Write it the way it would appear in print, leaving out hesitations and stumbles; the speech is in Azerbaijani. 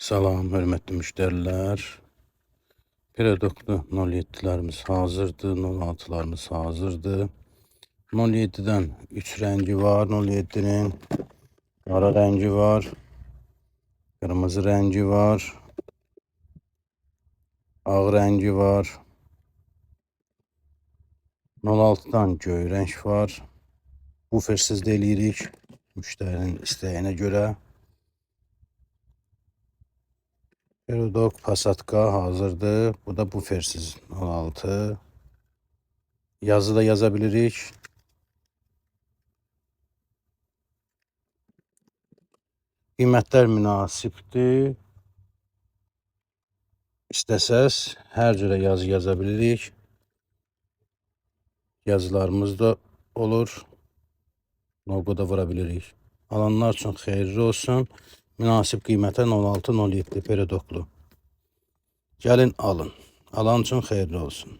Salam, hörmətli müştərilər. Peredoklu 07'lərimiz hazırdır, 06'larımız hazırdır. 07'dən 3 rəngi var, 07'nin qara rəngi var, qırmızı rəngi var, ağ rəngi var. 06'dan göy rəng var. Bufersiz də eləyirik müştərinin istəyinə görə. Peredok Pasatka hazırdır. Bu da bufersiz 06. Yazı da yazabilirik. Qiymətlər münasibdir. İstəsəz hər cürə yazı yaza bilirik. Yazılarımız da olur. Logo da vura bilirik. Alanlar üçün xeyirli olsun. Münasib qiymətə 06-07 Peredoklu. Gəlin alın. Alan üçün xeyirli olsun.